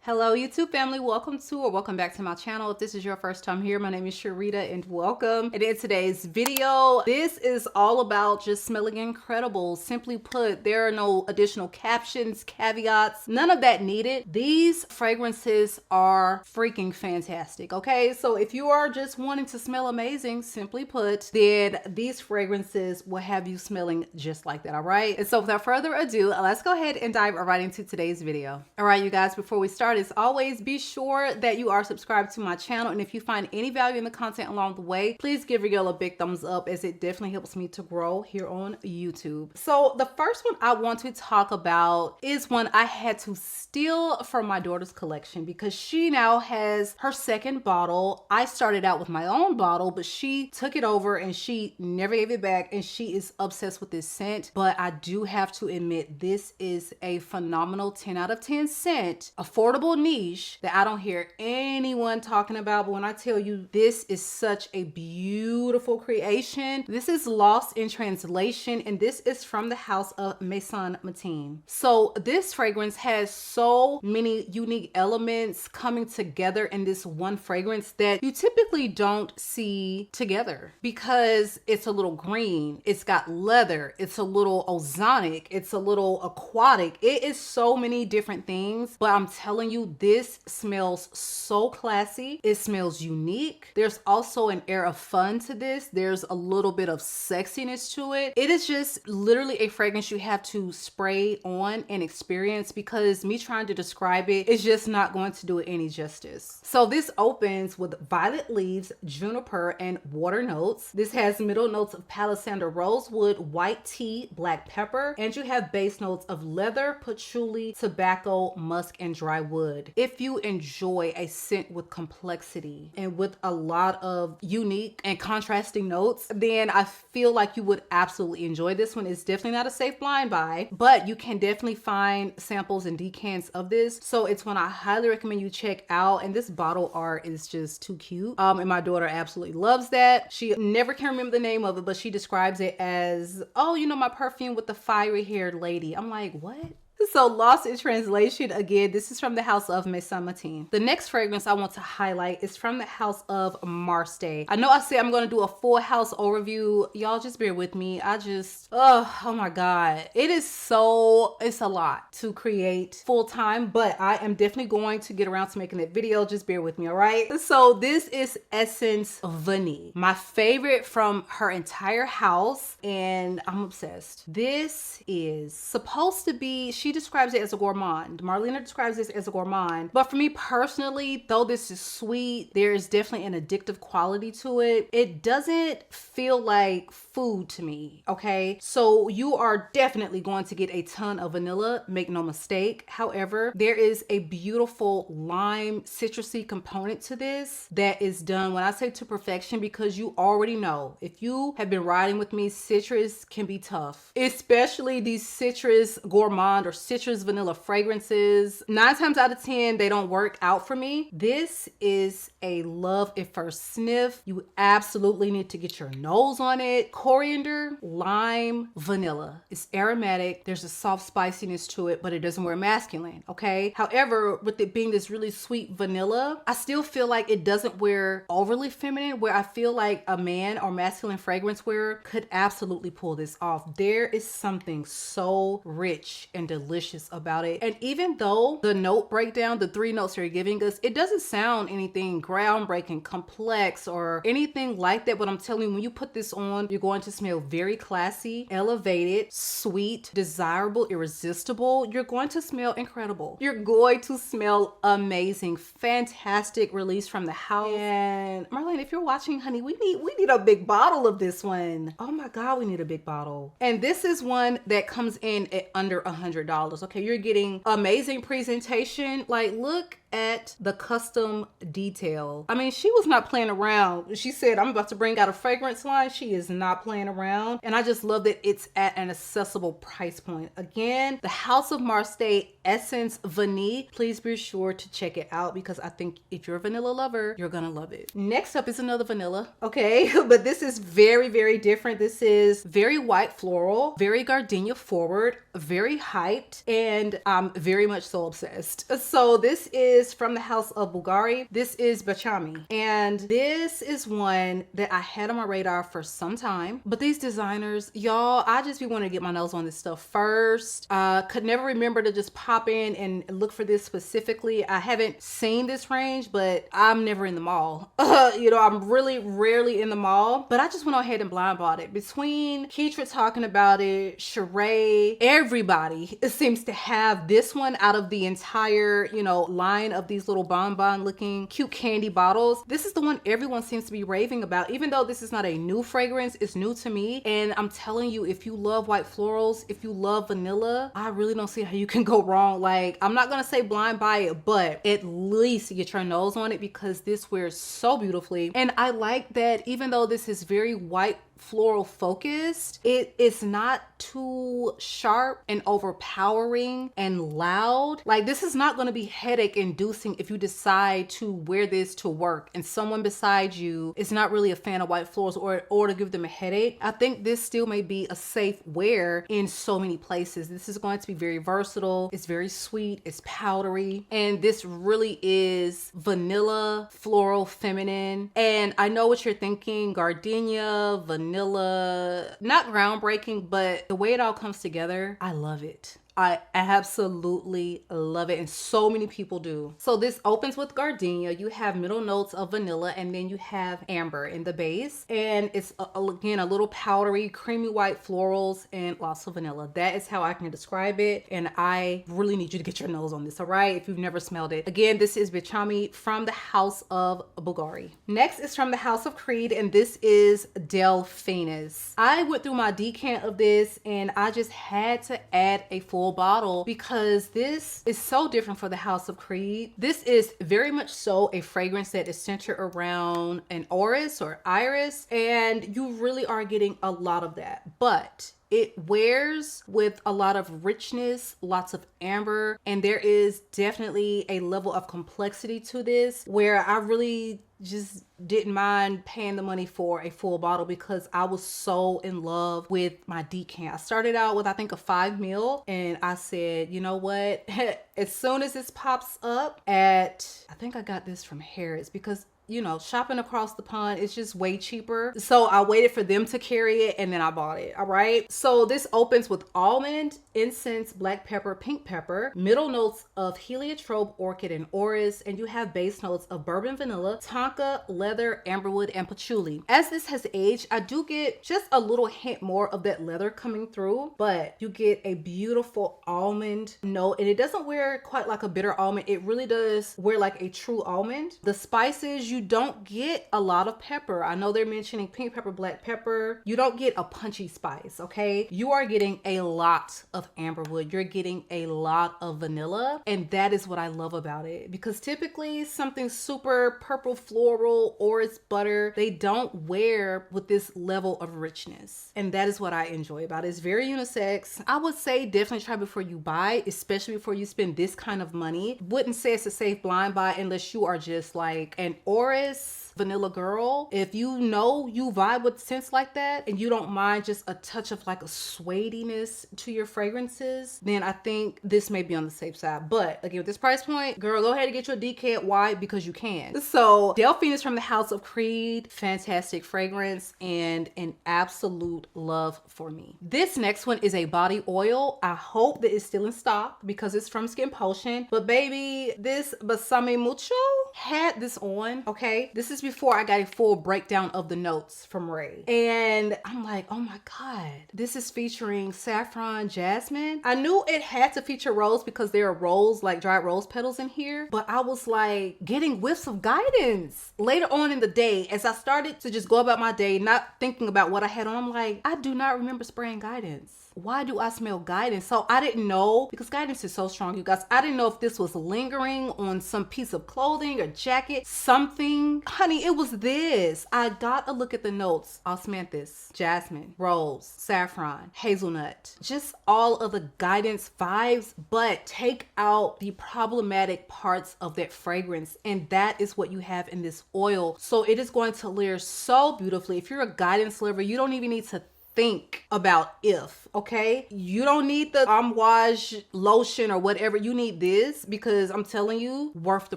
Hello YouTube family, welcome to or welcome back to my channel. If this is your first time here, my name is Sharida and welcome. And in today's video, this is all about just smelling incredible. Simply put, there are no additional captions, caveats, none of that needed. These fragrances are freaking fantastic, okay? So if you are just wanting to smell amazing, simply put, then these fragrances will have you smelling just like that, all right? And so without further ado, let's go ahead and dive right into today's video. All right, you guys, before we start, as always, be sure that you are subscribed to my channel, and if you find any value in the content along the way, please give your girl a big thumbs up, as it definitely helps me to grow here on YouTube. So the first one I want to talk about is one I had to steal from my daughter's collection because she now has her second bottle. I started out with my own bottle, but she took it over and she never gave it back, and she is obsessed with this scent. But I do have to admit, this is a phenomenal 10 out of 10 scent, affordable niche that I don't hear anyone talking about. But when I tell you, this is such a beautiful creation. This is Lost in Translation, and this is from the house of Maison Matine. So this fragrance has so many unique elements coming together in this one fragrance that you typically don't see together, because it's a little green, it's got leather, it's a little ozonic, it's a little aquatic. It is so many different things, but I'm telling you, this smells so classy. It smells unique. There's also an air of fun to this. There's a little bit of sexiness to it. It is just literally a fragrance you have to spray on and experience, because me trying to describe it is just not going to do it any justice. So this opens with violet leaves, juniper, and water notes. This has middle notes of palisander, rosewood, white tea, black pepper, and you have base notes of leather, patchouli, tobacco, musk, and dry wood. If you enjoy a scent with complexity and with a lot of unique and contrasting notes, then I feel like you would absolutely enjoy this one. It's definitely not a safe blind buy, but you can definitely find samples and decants of this. So it's one I highly recommend you check out. And this bottle art is just too cute. And my daughter absolutely loves that. She never can remember the name of it, but she describes it as, oh, you know, my perfume with the fiery haired lady. I'm like, what? So Lost in Translation, again, this is from the house of Maison Matine. The next fragrance I want to highlight is from the house of Marsté. I know I said I'm going to do a full house overview. Y'all just bear with me. Oh my God. It's a lot to create full time, but I am definitely going to get around to making that video. Just bear with me, all right? So this is Essence Vanille, my favorite from her entire house, and I'm obsessed. This is supposed to be, she describes it as a gourmand. Marlena describes this as a gourmand. But for me personally, though this is sweet, there is definitely an addictive quality to it. It doesn't feel like food to me, okay? So you are definitely going to get a ton of vanilla, make no mistake. However, there is a beautiful lime citrusy component to this that is done, when I say to perfection, because you already know, if you have been riding with me, citrus can be tough, especially these citrus gourmand or citrus vanilla fragrances. 9 times out of 10, they don't work out for me. This is a love at first sniff. You absolutely need to get your nose on it. Coriander, lime, vanilla. It's aromatic. There's a soft spiciness to it, but it doesn't wear masculine, okay? However, with it being this really sweet vanilla, I still feel like it doesn't wear overly feminine, where I feel like a man or masculine fragrance wearer could absolutely pull this off. There is something so rich and delicious about it. And even though the note breakdown, the 3 notes they're giving us, it doesn't sound anything groundbreaking, complex, or anything like that. But I'm telling you, when you put this on, you're going to smell very classy, elevated, sweet, desirable, irresistible. You're going to smell incredible. You're going to smell amazing. Fantastic release from the house. And Marlene, if you're watching, honey, we need a big bottle of this one. Oh my God, we need a big bottle. And this is one that comes in at under $100. Okay, you're getting amazing presentation. Like, look at the custom detail. I mean, she was not playing around. She said, I'm about to bring out a fragrance line. She is not playing around. And I just love that it's at an accessible price point. Again, the House of Marsté Essence Vanille. Please be sure to check it out because I think if you're a vanilla lover, you're gonna love it. Next up is another vanilla, okay? But this is very, very different. This is very white floral, very gardenia forward, very hyped, and I'm very much so obsessed. So this is from the House of Bvlgari. This is BACHIAMI. And this is one that I had on my radar for some time. But these designers, y'all, I just be wanting to get my nose on this stuff first. Could never remember to just pop in and look for this specifically. I haven't seen this range, but I'm never in the mall. You know, I'm really rarely in the mall, but I just went ahead and blind bought it. Between Keitra talking about it, Sharida, everybody seems to have this one out of the entire, you know, line of these little bonbon looking cute candy bottles. This is the one everyone seems to be raving about. Even though this is not a new fragrance, it's new to me. And I'm telling you, if you love white florals, if you love vanilla, I really don't see how you can go wrong. Like, I'm not gonna say blind buy it, but at least get your nose on it because this wears so beautifully. And I like that even though this is very white floral focused, it is not too sharp and overpowering and loud. Like, this is not going to be headache inducing if you decide to wear this to work and someone beside you is not really a fan of white florals or to give them a headache. I think this still may be a safe wear in so many places. This is going to be very versatile. It's very sweet. It's powdery. And this really is vanilla, floral, feminine. And I know what you're thinking, gardenia, vanilla, not groundbreaking, but the way it all comes together, I love it. I absolutely love it, and so many people do. So this opens with gardenia. You have middle notes of vanilla, and then you have amber in the base, and it's again a little powdery, creamy white florals and lots of vanilla. That is how I can describe it, and I really need you to get your nose on this, all right? If you've never smelled it. Again, this is BACHIAMI from the House of Bvlgari. Next is from the House of Creed, and this is Delphinus. I went through my decant of this, and I just had to add a full bottle because this is so different for the House of Creed. This is very much so a fragrance that is centered around an orris or iris, and you really are getting a lot of that, but it wears with a lot of richness, lots of amber, and there is definitely a level of complexity to this where I really just didn't mind paying the money for a full bottle because I was so in love with my decant. I started out with I think a 5 ml, and I said, you know what, as soon as this pops up at, I think I got this from Harrods because, you know, shopping across the pond is just way cheaper. So I waited for them to carry it and then I bought it. All right. So this opens with almond, incense, black pepper, pink pepper, middle notes of heliotrope, orchid, and orris, and you have base notes of bourbon, vanilla, tonka, leather, amberwood, and patchouli. As this has aged, I do get just a little hint more of that leather coming through, but you get a beautiful almond note, and it doesn't wear quite like a bitter almond. It really does wear like a true almond. The spices, you don't get a lot of pepper. I know they're mentioning pink pepper, black pepper. You don't get a punchy spice, okay? You are getting a lot of amberwood. You're getting a lot of vanilla, and that is what I love about it, because typically something super purple floral or it's butter, they don't wear with this level of richness, and that is what I enjoy about it. It's very unisex. I would say definitely try before you buy, especially before you spend this kind of money. Wouldn't say it's a safe blind buy unless you are just like an orris vanilla girl. If you know you vibe with scents like that and you don't mind just a touch of like a suediness to your fragrances, then I think this may be on the safe side. But again, with this price point, girl, go ahead and get your decant. Why? Because you can. So Delphinus from the House of Creed, fantastic fragrance and an absolute love for me. This next one is a body oil. I hope that it's still in stock because it's from Skin Potion. But baby, this Besame Mucho had this on, okay? This is before I got a full breakdown of the notes from Ray. And I'm like, oh my God, this is featuring saffron jasmine. I knew it had to feature rose because there are rose, like dried rose petals in here. But I was like getting whiffs of guidance. Later on in the day, as I started to just go about my day, not thinking about what I had on, I'm like, I do not remember spraying guidance. Why do I smell guidance? So I didn't know, because guidance is so strong, you guys. I didn't know if this was lingering on some piece of clothing or jacket, something. Honey, it was this. I got a look at the notes. Osmanthus, jasmine, rose, saffron, hazelnut, just all of the guidance vibes, but take out the problematic parts of that fragrance. And that is what you have in this oil. So it is going to layer so beautifully. If you're a guidance lover, you don't even need to think about if, okay? You don't need the amouage lotion or whatever. You need this, because I'm telling you, worth the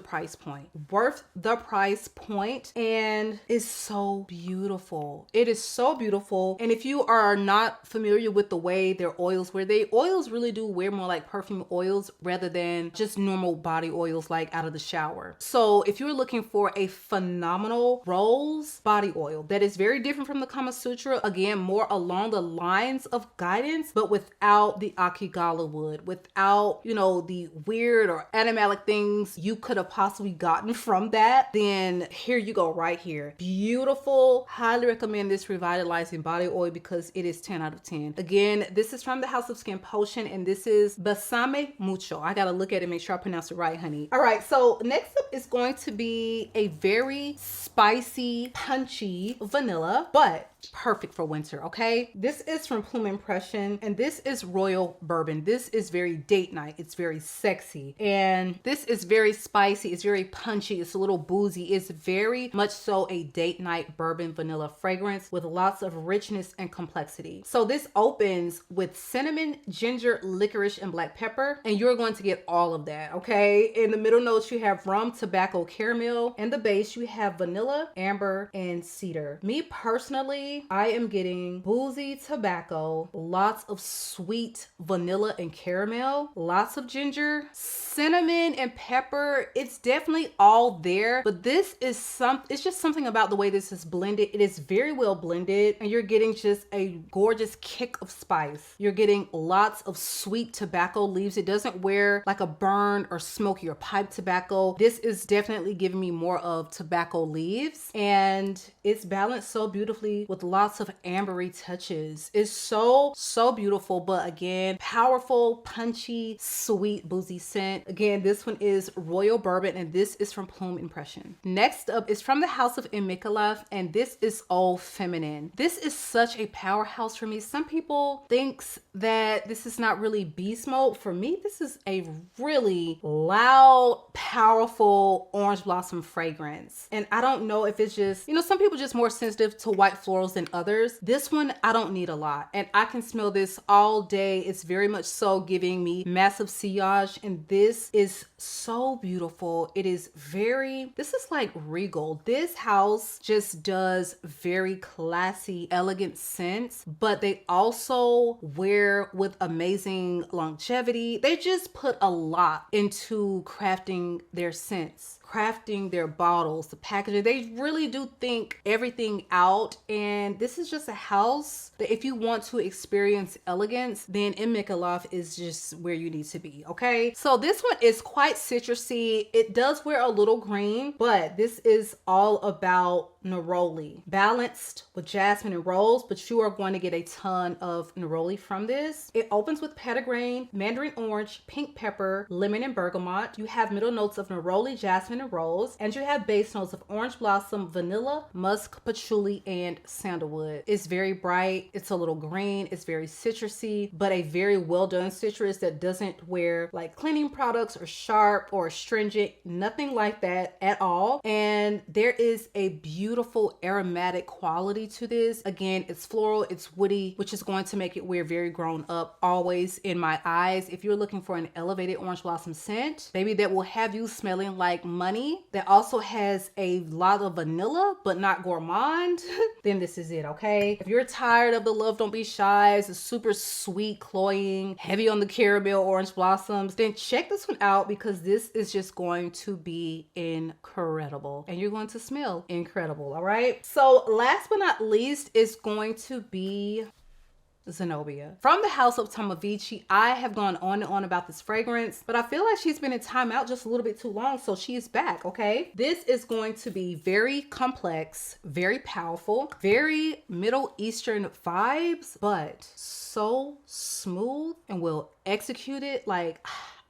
price point. Worth the price point. And it's so beautiful. It is so beautiful. And if you are not familiar with the way their oils wear, oils really do wear more like perfume oils rather than just normal body oils like out of the shower. So if you're looking for a phenomenal rose body oil that is very different from the Kama Sutra, again, more along the lines of guidance, but without the akigala wood, without, you know, the weird or animalic things you could have possibly gotten from that, then here you go right here. Beautiful. Highly recommend this revitalizing body oil because it is 10 out of 10. Again, this is from the House of Skin Potion, and this is Besame Mucho. I gotta look at it and make sure I pronounce it right, honey. All right, so next up is going to be a very spicy, punchy vanilla, but perfect for winter, okay? This is from Plume Impression, and this is Royal Bourbon. This is very date night. It's very sexy, and this is very spicy. It's very punchy. It's a little boozy. It's very much so a date night bourbon vanilla fragrance with lots of richness and complexity. So this opens with cinnamon, ginger, licorice, and black pepper, and you're going to get all of that, okay? In the middle notes, you have rum, tobacco, caramel. In the base, you have vanilla, amber, and cedar. Me personally, I am getting boozy tobacco, lots of sweet vanilla and caramel, lots of ginger, cinnamon, and pepper. It's definitely all there, but this is it's just something about the way this is blended. It is very well blended, and you're getting just a gorgeous kick of spice. You're getting lots of sweet tobacco leaves. It doesn't wear like a burn or smoky or pipe tobacco. This is definitely giving me more of tobacco leaves, and it's balanced so beautifully with lots of ambery touches. It's so beautiful, but again, powerful, punchy, sweet, boozy scent. Again, this one is Royal Bourbon, and this is from Plume Impression. Next up is from the House of Micallef, and this is All Feminine. This is such a powerhouse for me. Some people thinks that this is not really beast mode. For me, this is a really loud, powerful orange blossom fragrance. And I don't know if it's just, you know, some people just more sensitive to white florals than others. This one, I don't need a lot, and I can smell this all day. It's very much so giving me massive sillage, and this is so beautiful. It is this is like regal. This house just does very classy, elegant scents, but they also wear with amazing longevity. They just put a lot into crafting their scents, crafting their bottles, the packaging. They really do think everything out, and this is just a house that if you want to experience elegance, then Micallef is just where you need to be, okay? So this one is quite citrusy. It does wear a little green, but this is all about neroli, balanced with jasmine and rose, but you are going to get a ton of neroli from this. It opens with petitgrain, mandarin orange, pink pepper, lemon, and bergamot. You have middle notes of neroli, jasmine, and rose, and you have base notes of orange blossom, vanilla, musk, patchouli, and sandalwood. It's very bright. It's a little green. It's very citrusy, but a very well done citrus that doesn't wear like cleaning products or sharp or astringent, nothing like that at all. And there is a beautiful aromatic quality to this. Again, it's floral, it's woody, which is going to make it wear very grown up always in my eyes. If you're looking for an elevated orange blossom scent, maybe that will have you smelling like money, that also has a lot of vanilla but not gourmand, then this is it, okay? If you're tired of the Love Don't Be Shy, it's a super sweet, cloying, heavy on the caramel orange blossoms, then check this one out, because this is just going to be incredible, and you're going to smell incredible. All right, so last but not least is going to be Zenobia. From the house of Tomavicci, I have gone on and on about this fragrance, but I feel like she's been in timeout just a little bit too long, so she is back, okay? This is going to be very complex, very powerful, very Middle Eastern vibes, but so smooth and will execute it like...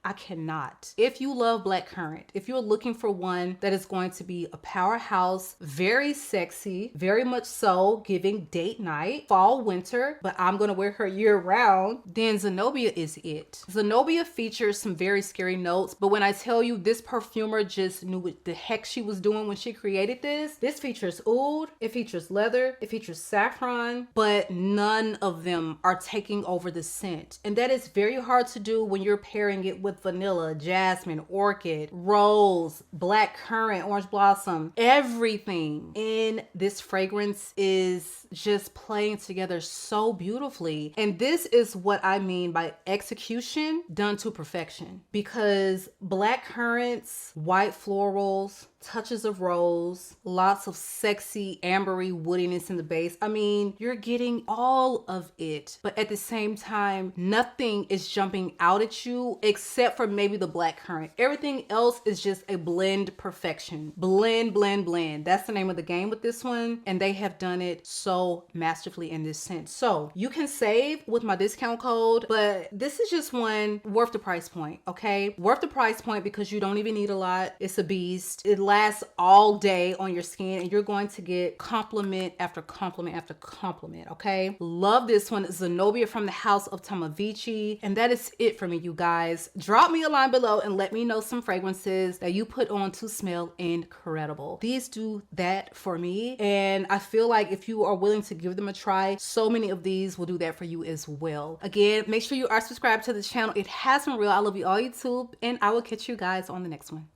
I cannot. If you love blackcurrant, if you're looking for one that is going to be a powerhouse, very sexy, very much so giving date night, fall, winter, but I'm gonna wear her year round, then Zenobia is it. Zenobia features some very scary notes, but when I tell you this perfumer just knew what the heck she was doing when she created this, this features oud, it features leather, it features saffron, but none of them are taking over the scent. And that is very hard to do when you're pairing it with vanilla, jasmine, orchid, rose, black currant, orange blossom. Everything in this fragrance is just playing together so beautifully. And this is what I mean by execution done to perfection, because black currants, white florals, touches of rose, lots of sexy ambery woodiness in the base. I mean, you're getting all of it, but at the same time, nothing is jumping out at you except for maybe the black currant. Everything else is just a blend perfection. Blend, blend, blend. That's the name of the game with this one, and they have done it so masterfully in this scent. So you can save with my discount code, but this is just one worth the price point, okay? Worth the price point because you don't even need a lot. It's a beast. It lasts all day on your skin, and you're going to get compliment after compliment after compliment, okay? Love this one. Zenobia from the house of Tomavicci. And that is it for me, you guys. Drop me a line below and let me know some fragrances that you put on to smell incredible. These do that for me, and I feel like if you are willing to give them a try, so many of these will do that for you as well. Again, make sure you are subscribed to the channel. It has been real. I love you all, YouTube, and I will catch you guys on the next one.